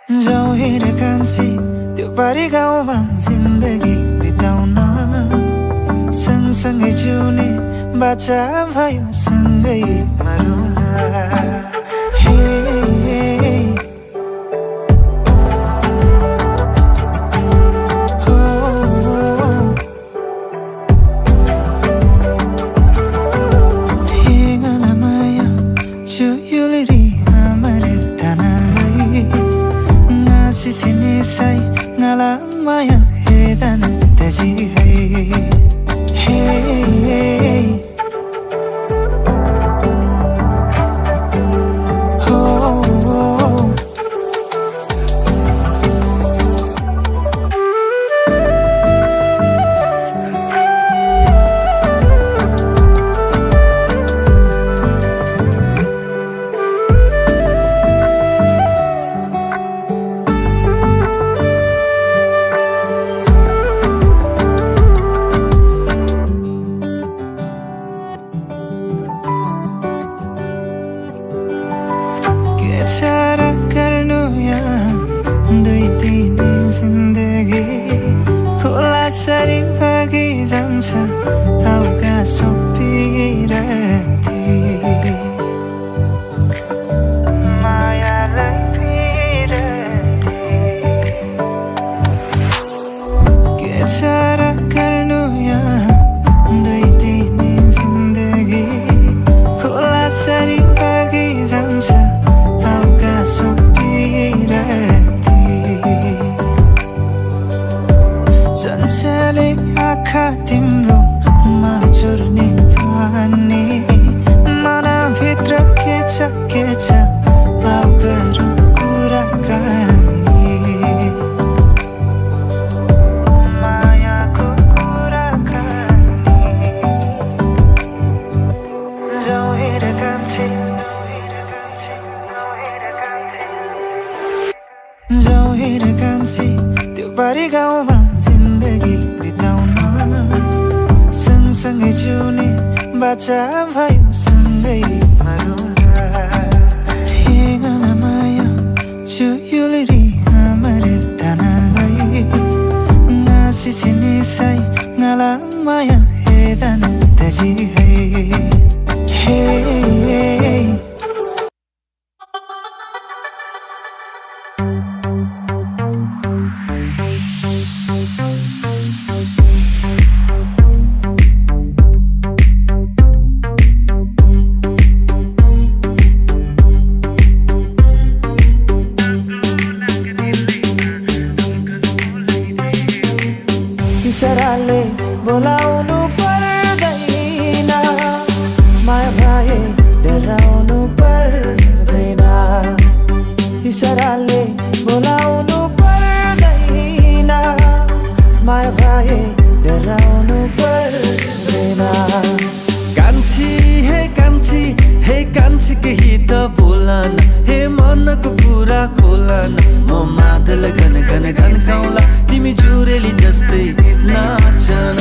जाउँ हिँडे कान्छी त्यो पारी गाउँमा जिन्दगी बिताउन सँगसँगै जिउने बाचा भयो सँगै मरौँला हे Sinisay ngalamaya hedan taji hey hey सारा गर्नु यहाँ दुई तिन जिन्दगी खोला सरी भागी जान्छ हौका सोपिरती मायालाई पिरती के सारा गर्नु यहाँ दुई तिन जिन्दगी खोला सरी भागी जान्छ चञ्चले आँखा तिम्रो मन चुर्ने भन्ने मनभित्र के छ आऊ गरौँ कुराकानी मायाको कुराकानी जाउँ हिँडे कान्छी जाउँ हिँडे कान्छी त्यो पारी गाउँमा जिन्दगी बिताउन सँगसँगै जिउने बाचा भयो सँगै मरौँला ठेगान माया चुयुली हाम्रो तानालाई नासिसी निसाई ngala माया हेदान तजी है हे इशाराले बोलाउनु पर्दैन माया भाइ डराउनु पर्दैन इशाराले बोलाउनु पर्दैन माया भाइ डराउनु पर्दैन कान्छी हे कान्छी केही त बोलन हे मनको कुरा खोलन म मादल घन घन घन गाउँला तिमी जुरेली जस्तै नाचन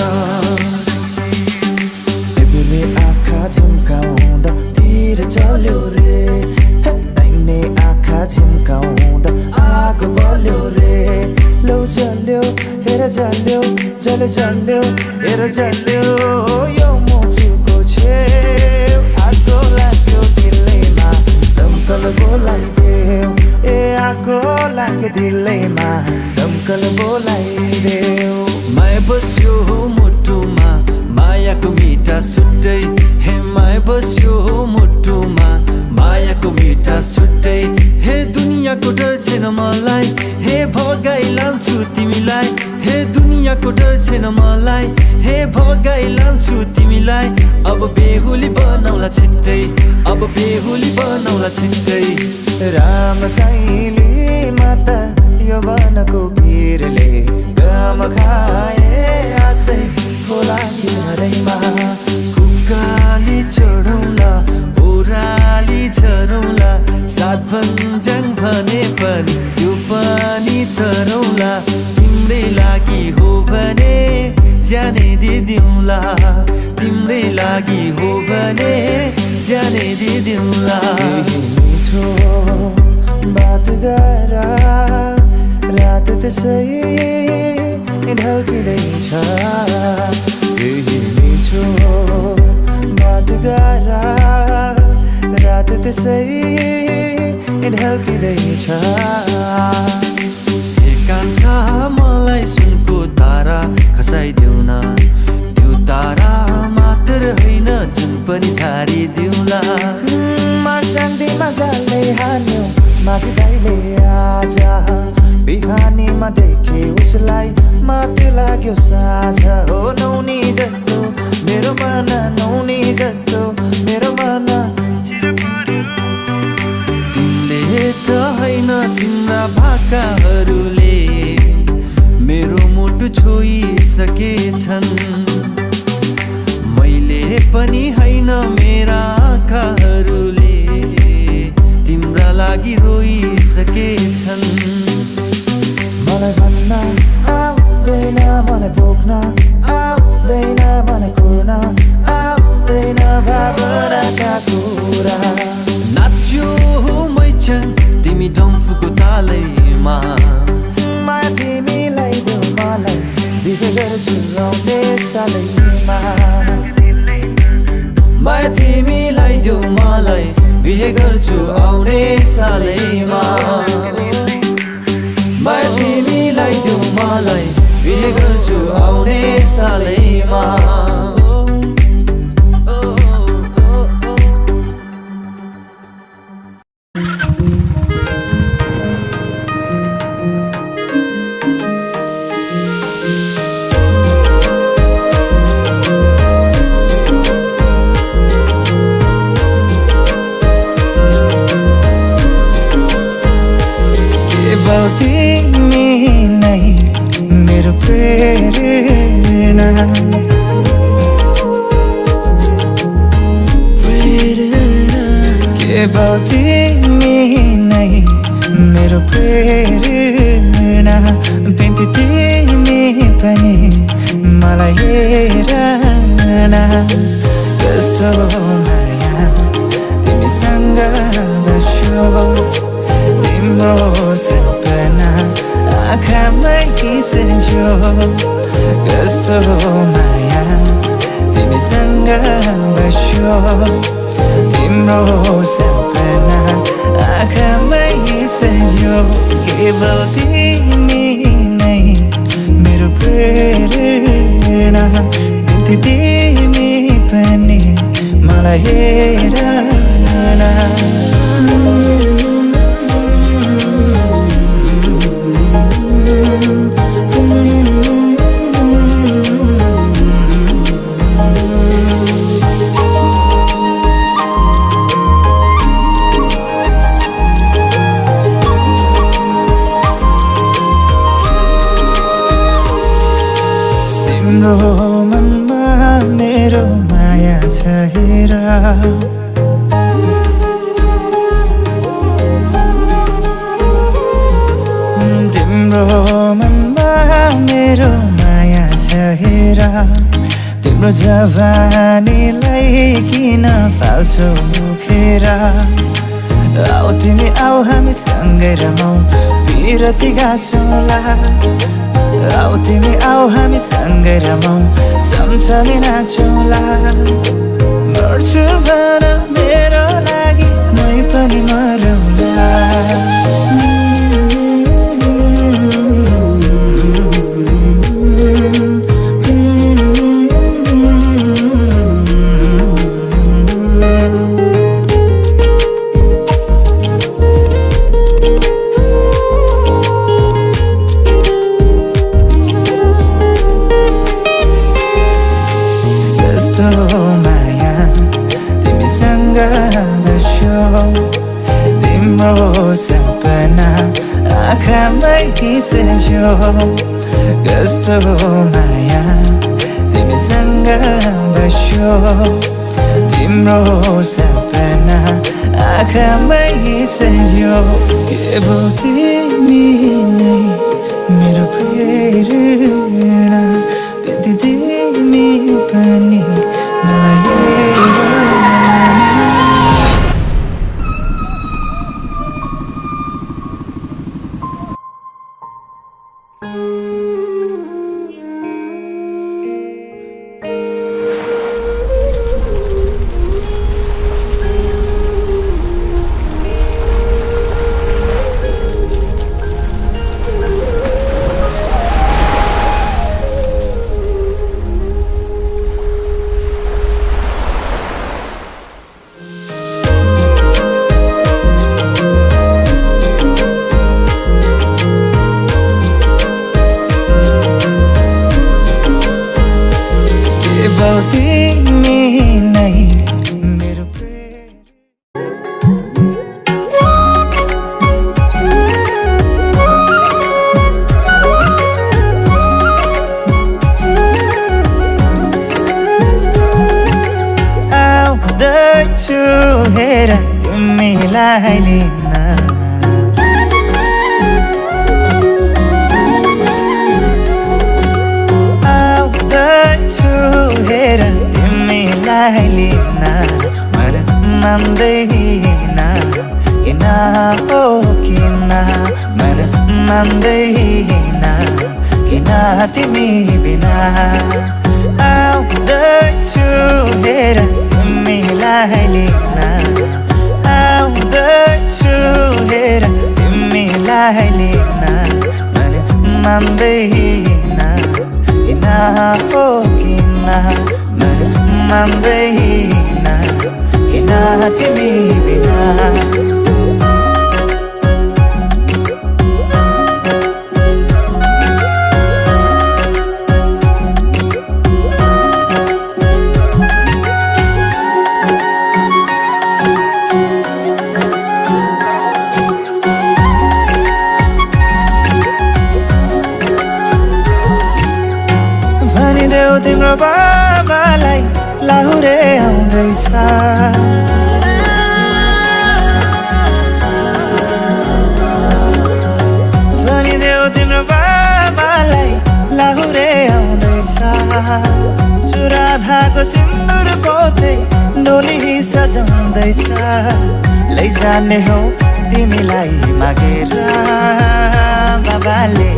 तिमीले आँखा झिम्काउँदा तिर चल्यो रे दाहिने आँखा झिम्काउँदा आगो बल्यो रे लौ चल्यो हेर जल्यो जल्यो जल्यो हेर जल्यो यो मुटुको छेउ आगो लाग्यो दिलैमा दमकल बोलाइदेऊ ए आगो लाग्यो दिलैमा दमकल बोलाइदेऊ माया बस्यो मुटुमा मायाको मिठा छुट्टै हे माया बस्यो मुटुमा मायाको मिठा छुट्टै हे दुनियाँको डर छैन मलाई हे भगाइ लान्छु तिमीलाई हे दुनियाँको डर छैन मलाई हे भगाइ लान्छु तिमीलाई अब बेहुली बनाउला छिट्टै अब बेहुली बनाउला छिट्टै राम साइली माता यो वनको भिरले गम खाए आशै खोला किनारैमा कुकाली चढौला ओराली झरौला सात भन्ज्याङ भने पनि यो पानी तरौला तिम्रै लागि हो भने जाने दिदिउँला तिम्रै लागि हो भने जाने दिदिउँला मिठो बात गर त्यसै ढल्किँदैछ यही मिठो बात गारा रात त्यसै ढल्किँदैछ एकांश मलाई सुनको तारा खसाइदेऊ न त्यो तारा मात्र होइन जुन पनि छाडिदेऊला शान्तिमा जाले हान्यो माझी दाइले आज बिहानीमा देखे उसलाई माथि लाग्यो साझ हो नौनी जस्तो मेरो मन नौनी जस्तो मेरो मन तिमीले त होइन तिम्रा भाकाहरूले मेरो मुटु छोइसकेछन् मैले पनि होइन मेरा आँखाहरूले तिम्रा लागि रोइसकेछन् मलाई भन्न आउँदैन मलाई बोक्न आउँदैन मलाई कुर्न आउँदैन भावनाका कुरा नाच्यो मैचन तिमी डम्फुको तालैमा माया तिमीलाई देऊ मलाई बिहे गर्छु आउने सालैमा माया तिमीलाई देऊ मलाई बिहे गर्छु आउने सालैमा माया तिमीलाई देऊ मलाई बिहे गर्छु आउने सालैमा तिमी नै मेरो प्रेरणा केवल तिमी नै मेरो प्रेरणा बिन्ती तिमी पनि मलाई हेरना कस्तो माया तिमीसँग बस्यो तिम्रो सपना आँखामै खिच्यो कस्तो माया तिमीसँग बस्यो तिम्रो सपना आँखामै खिच्यो केवल तिमी नै मेरो प्रेरणा बिन्ती तिमी पनि मलाई हेरना तिम्रो मनमा मेरो माया छ हेर तिम्रो मनमा मेरो माया छ हेर तिम्रो जवानीलाई किन फाल्छौ मुखेर आऊ तिमी आऊ हामी सँगै रमाऊ पिरती गाँसौँला आऊ तिमी आऊ हामी सँगै रमाऊ सँगसँगै नाचौँला मर्छु भन मेरो लागि मै पनि मरौँला तिम्रो सपना आँखामै खिच्यो कस्तो माया तिमीसँग बस्यो तिम्रो सपना आँखामै खिच्यो केवल तिमी नै मेरो प्रेरणा बिन्ती तिमी पनि मलाई तिमीलाई लिन मन मान्दैन किन हो किन मन मान्दैन किन तिमी बिना आउँदैछु हेर तिमीलाई लिन आउँदैछु हेर तिमीलाई लिन मन मान्दैन किन हो किन मन मान्दैन किन तिमी बिना भनिदेऊ तिम्रो बाबालाई लाहुरे आउँदैछ भनिदेऊ तिम्रो बाबालाई लाहुरे आउँदैछ चुराधाको सिन्दुर पोते डोली सजाउँदैछ लैजाने हो तिमीलाई मागेर बाबाले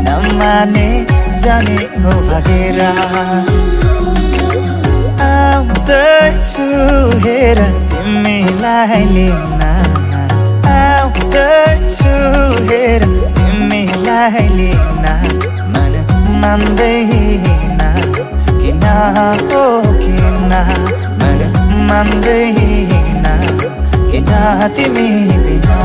नमाने जाने हो भागेर आउँदैछु हेर तिमीलाई लिन आउँदैछु हेर तिमीलाई लिन मन मान्दैन किन हो किन मन मान्दैन किन तिमी बिना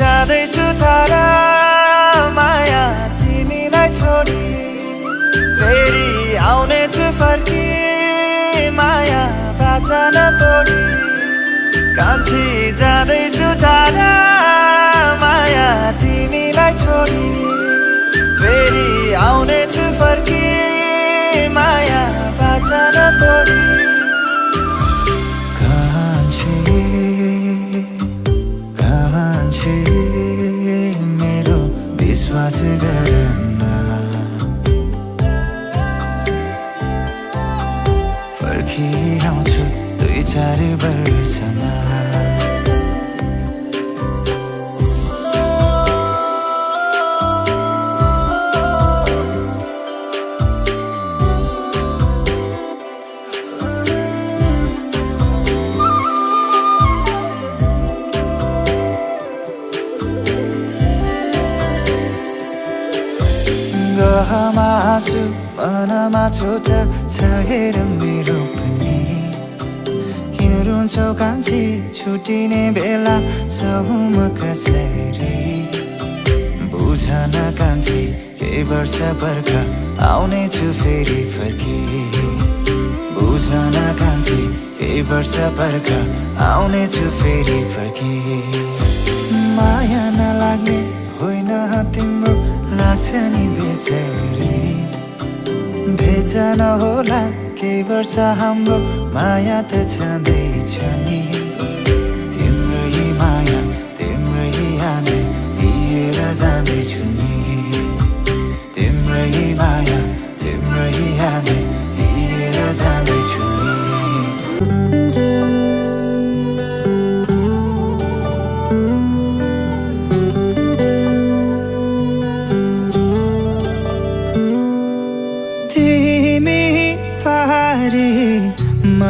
जाँदैछु टाढा माया तिमीलाई छोडी फेरि आउनेछु फर्की माया बाचा नतोडी कान्छी जाँदैछु टाढा माया तिमीलाई छोडी फेरि आउनेछु फर्की माया बाचा नतोडी विश्वास गर्न फर्किआउँछु 2-4 वर्षमा गहमा आँसु मनमा चोट छाएर मेरो पनि किन रुन्छौ कान्छी छुटिने बेला छौम कसरी बुझ न कान्छी केही वर्ष पर्खा आउनेछु फेरि फर्की बुझ न कान्छी केही वर्ष पर्खा आउनेछु फेरि फर्की माया नलाग्ने होइन तिम्रो लाग्छ नि बेसरी भेज नहोला केही वर्ष हाम्रो माया त छँदैछ नि तिम्रो यी माया तिम्रो यी यादै लिएर जाँदैछु नि तिम्रो यी माया तिम्रो यी यादै लिएर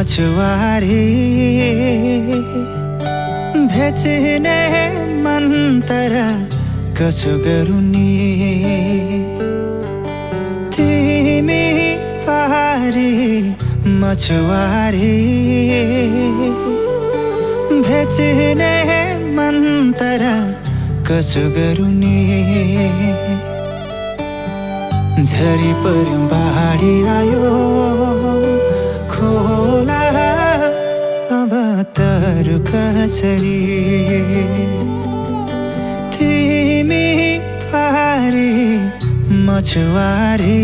मछुवारे भेट्ने मन तर कसो गरौँ नि तिमी पारी मछुवारे भेट्ने मन तर कसो गरौँ नि झरी पर्यो बाढी आयो खोला अब तरु कसरी तिमी पारी मछुवारे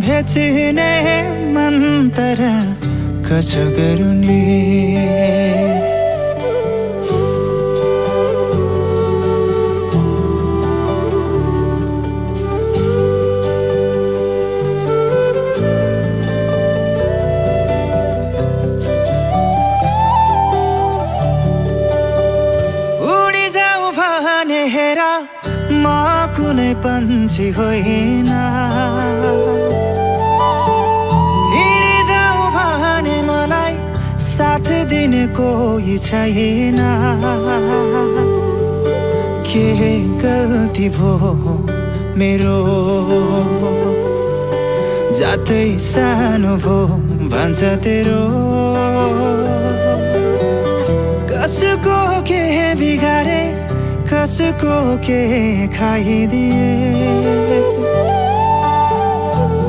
भेट्ने मन तर कसो गरौँ नि म कुनै पन्छी होइन हिँडिजाऊ भने मलाई साथ दिने कोही छैन के गल्ती भो मेरो जातै सानो भो भन्छ तेरो कसको के बिगारे कसको के खाइदिए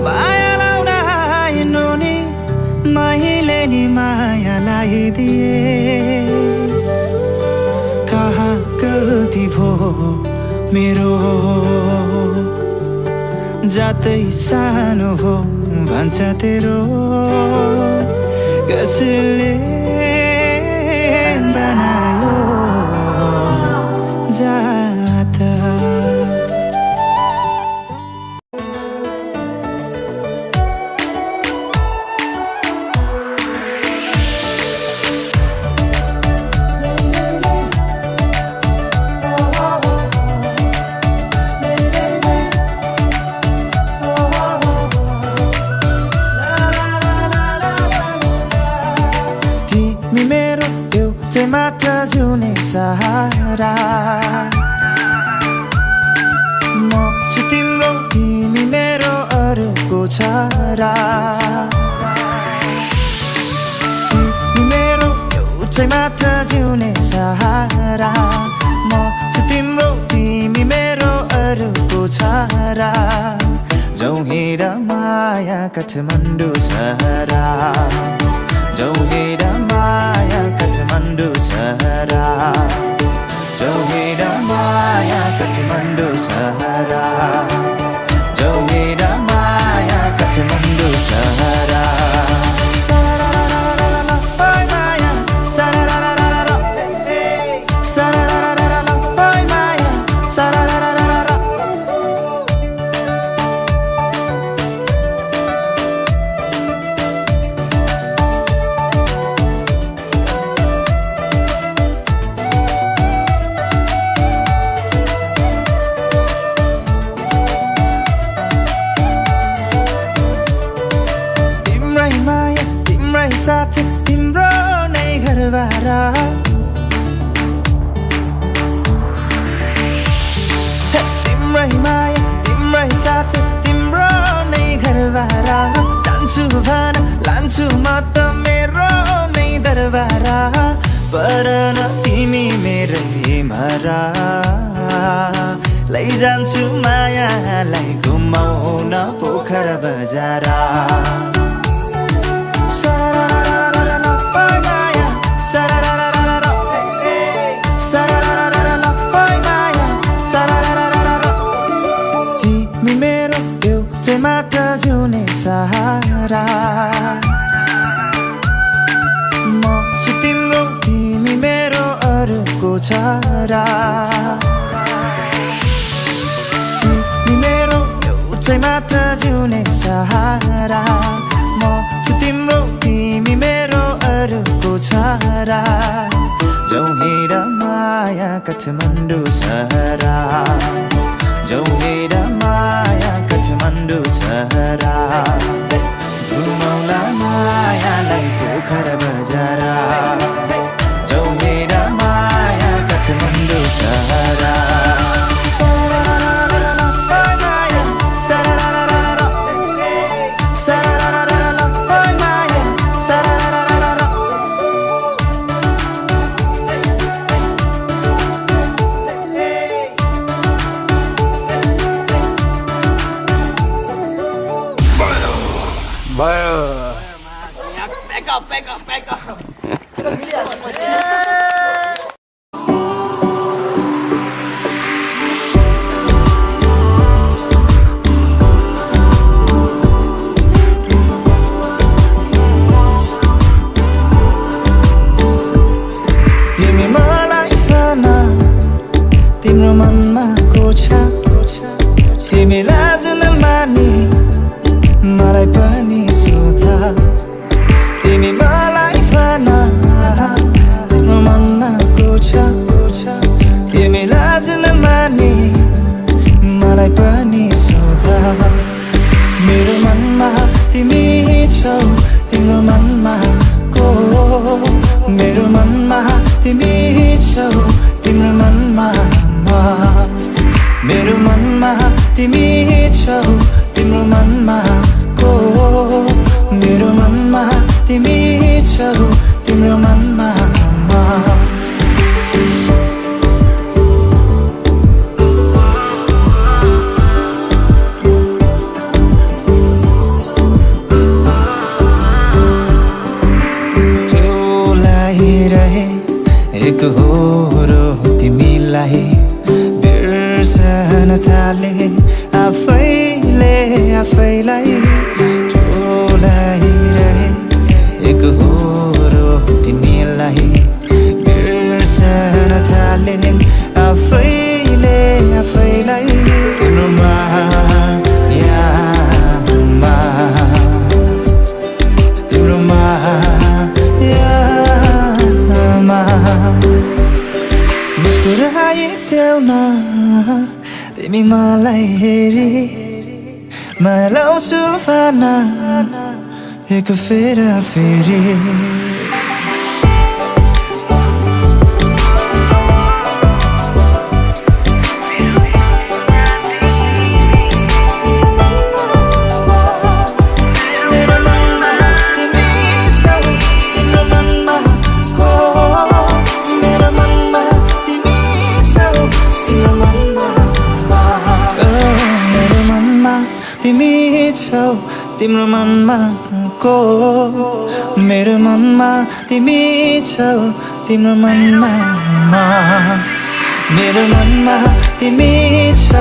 माया लाउन आइनु नि मैले नि माया लाइदिए कहाँ गल्ती भो मेरो जातै सानो भो भन्छ तेरो कसले बनायो जाता तिमी मेरो एउटै मात्र जुने सहारा म छु तिम्रो तिमी मेरो अरूको छारा तिमी मेरो एउटै मात्र जिउने सहारा म छु तिम्रो तिमी मेरो अरूको छारा जाउँ हेर माया काठमाडौँ सहरा जाउँ हेर माया काठमाडौँ सहरा जाउँ हेर माया काठमाडौँ सहरा जाउँ हेर माया काठमाडौँ सहरा सररररररररर ओइ माया सरररररररर सरररररररर ओइ माया सरररररररर साथ तिम्रो नै घरबारा तिम्रै माया तिम्रै साथ तिम्रो नै घरबारा जान्छु भन लान्छु म त मेरो नै दरबारा परन तिमी मेरै मरा लैजान्छु मायालाई घुमाउन पोखरा बजारा तिमी मेरो एउटै मात्र जिउने सहारा म छु तिम्रो तिमी मेरो अरूको छारा तिमी मेरो एउटै मात्र जिउने सहारा म छु तिम्रो तिमी मेरो अरूको छारा जाउँ हेर माया काठमाडौँ सहरा जाउँ हेर माया काठमाडौँ सहरा घुमाउला तिमी मलाई फाना तिम्रो मनमा को छ तिमी लाज नमानी मलाई पनि सोधा तिमी मलाई फाना तिम्रो मनमा को छ तिमी लाज नमानी मलाई पनि सोधा मेरो मनमा तिमी छौ तिम्रो मनमा को मेरो मनमा तिमी छौ तिम्रो मनमा मेरो मनमा तिमी छौ तिम्रो मनमा को मेरो मनमा तिमी छौ तिम्रो मनमा रहे एक होरो तिमीलाई बिर्सन थाले आफैलाई टोलाइरहे एक होरो तिमीलाई बिर्सन थाले आफैलाई तिम्रो मायामा तिम्रो मुस्कुराइदेऊ न तिमी मलाई हेरी म लाउँछु फाना एक फेरा फेरि तिमी छौ तिम्रो मनमा को मेरो मनमा तिमी छौ तिम्रो मनमा मेरो मनमा तिमी छौ